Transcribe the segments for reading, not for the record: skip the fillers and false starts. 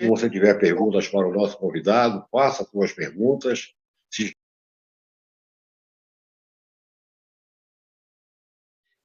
Se você tiver perguntas para o nosso convidado, faça suas perguntas.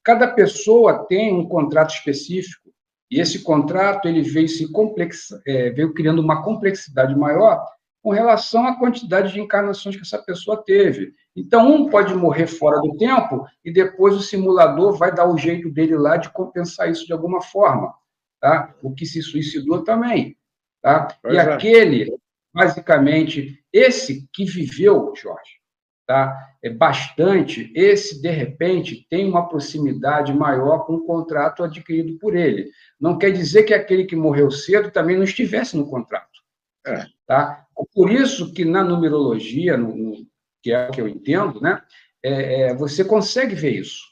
Cada pessoa tem um contrato específico, e esse contrato ele veio criando uma complexidade maior com relação à quantidade de encarnações que essa pessoa teve. Então, um pode morrer fora do tempo e depois o simulador vai dar o jeito dele lá de compensar isso de alguma forma. Tá? O que se suicidou também. Tá? E aquele, basicamente, esse que viveu, Jorge, tá? Bastante, esse, de repente, tem uma proximidade maior com o contrato adquirido por ele. Não quer dizer que aquele que morreu cedo também não estivesse no contrato. Tá? Por isso que na numerologia, que é o que eu entendo, né, você consegue ver isso.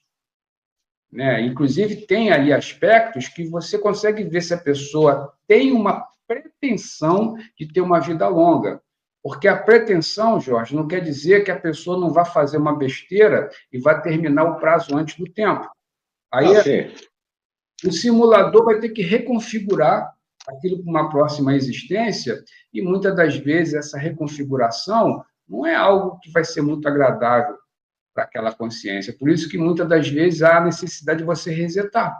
Né? Inclusive, tem ali aspectos que você consegue ver se a pessoa tem uma pretensão de ter uma vida longa. Porque a pretensão, Jorge, não quer dizer que a pessoa não vai fazer uma besteira e vai terminar o prazo antes do tempo. Aí o simulador vai ter que reconfigurar aquilo para uma próxima existência e muitas das vezes essa reconfiguração não é algo que vai ser muito agradável para aquela consciência. Por isso que muitas das vezes há a necessidade de você resetar.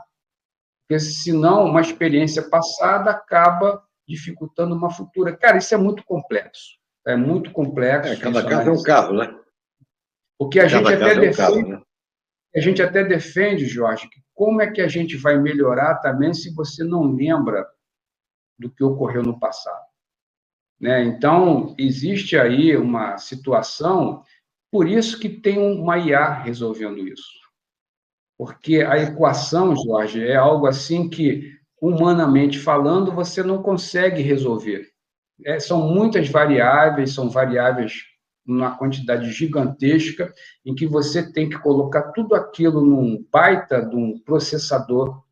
Porque senão uma experiência passada acaba dificultando uma futura. Cara, isso é muito complexo. É muito complexo. Cada caso é um caso, né? Porque a gente até defende, né? A gente até defende, Jorge, que como é que a gente vai melhorar também se você não lembra do que ocorreu no passado? Né? Então, existe aí uma situação, por isso que tem uma IA resolvendo isso. Porque a equação, Jorge, é algo assim que, humanamente falando, você não consegue resolver. São muitas variáveis, são variáveis numa quantidade gigantesca, em que você tem que colocar tudo aquilo num baita de um processador,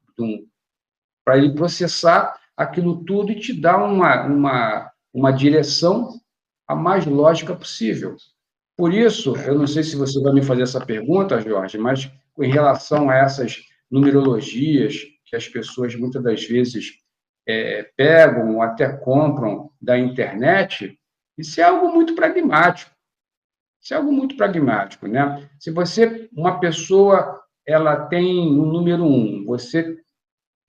para ele processar aquilo tudo e te dar uma direção a mais lógica possível. Por isso, eu não sei se você vai me fazer essa pergunta, Jorge, mas em relação a essas numerologias que as pessoas muitas das vezes pegam ou até compram da internet, isso é algo muito pragmático. Isso é algo muito pragmático, né? Se uma pessoa, ela tem um número 1, você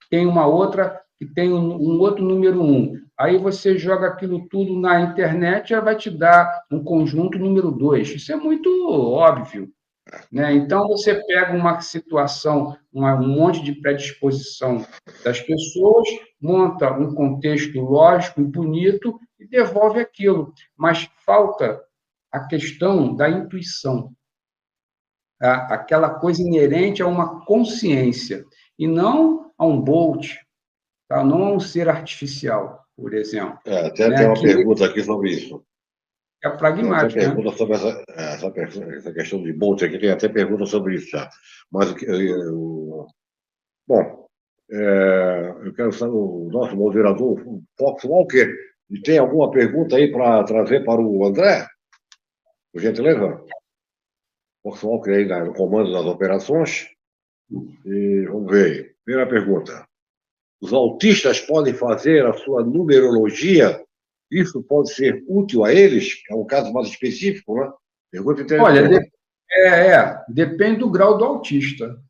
tem uma outra que tem um outro número 1. Aí você joga aquilo tudo na internet, ela vai te dar um conjunto número 2. Isso é muito óbvio. Né? Então, você pega uma situação, um monte de predisposição das pessoas, monta um contexto lógico e bonito e devolve aquilo. Mas falta a questão da intuição, tá? Aquela coisa inerente a uma consciência, e não a um Bolt, tá? Não a um ser artificial, por exemplo. Até tem uma pergunta aqui sobre isso. É pragmático, tem até pergunta sobre essa questão de Bolt aqui, tem até pergunta sobre isso já. Mas, bom, eu quero saber, o nosso moderador, o Fox Walker, tem alguma pergunta aí para trazer para o André? Por gentileza? Fox Walker aí no comando das operações. E vamos ver. Primeira pergunta. Os autistas podem fazer a sua numerologia? Isso pode ser útil a eles? É um caso mais específico, né? Pergunta interessante. Olha, depende do grau do autista.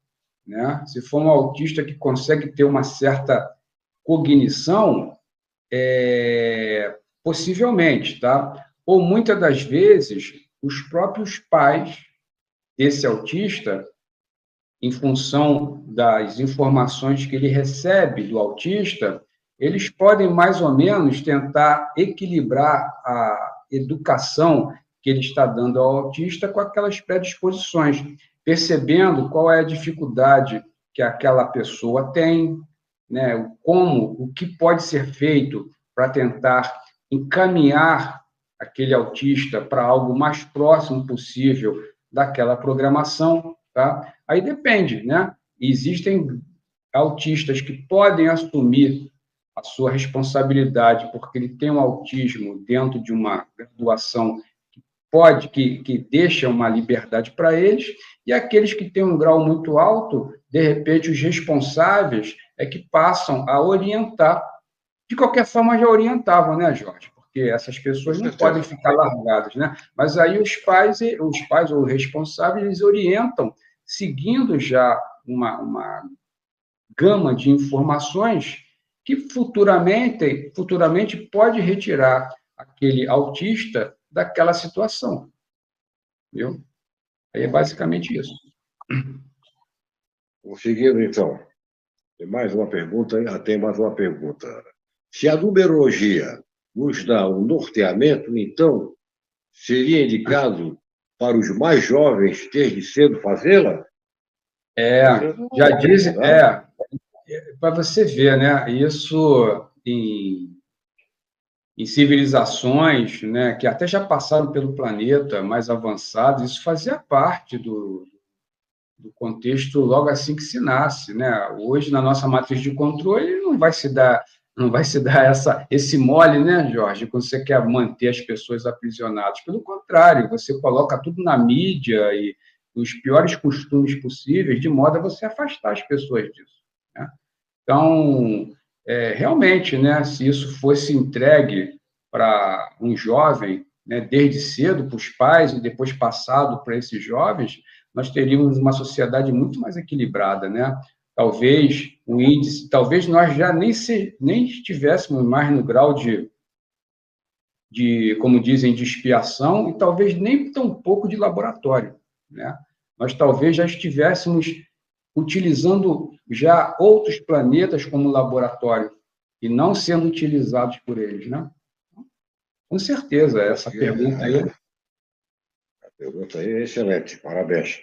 Né? Se for um autista que consegue ter uma certa cognição, possivelmente, tá? Ou muitas das vezes, os próprios pais desse autista, em função das informações que ele recebe do autista, eles podem mais ou menos tentar equilibrar a educação que ele está dando ao autista com aquelas predisposições, percebendo qual é a dificuldade que aquela pessoa tem, né? O que pode ser feito para tentar encaminhar aquele autista para algo mais próximo possível daquela programação, tá? Aí depende, né? Existem autistas que podem assumir a sua responsabilidade porque ele tem um autismo dentro de uma graduação que deixa uma liberdade para eles, e aqueles que têm um grau muito alto, de repente, os responsáveis é que passam a orientar de qualquer forma já orientavam, né, Jorge? Porque essas pessoas não podem ficar largadas, né? Mas aí os pais ou responsáveis, eles orientam, seguindo já uma gama de informações que futuramente pode retirar aquele autista daquela situação, viu? Aí é basicamente isso. Seguindo, então, tem mais uma pergunta, tem mais uma pergunta. Se a numerologia nos dá um norteamento, então seria indicado para os mais jovens desde cedo fazê-la? Já dizem, para você ver, né? Isso em civilizações, né, que até já passaram pelo planeta mais avançados, isso fazia parte do contexto logo assim que se nasce, né? Hoje na nossa matriz de controle não vai se dar esse mole, né, Jorge, quando você quer manter as pessoas aprisionadas. Pelo contrário, você coloca tudo na mídia e os piores costumes possíveis, de modo a você afastar as pessoas disso, né? Então, realmente, né, se isso fosse entregue para um jovem, né, desde cedo para os pais e depois passado para esses jovens, nós teríamos uma sociedade muito mais equilibrada, né? Talvez o índice, talvez nós já nem estivéssemos mais no grau como dizem, de expiação e talvez nem tão pouco de laboratório, né? Nós talvez já estivéssemos utilizando já outros planetas como laboratório e não sendo utilizados por eles, né? Com certeza, essa pergunta aí. A pergunta aí é excelente, parabéns.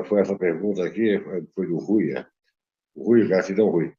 Foi essa pergunta aqui, foi do Rui, O Rui, gratidão, Rui.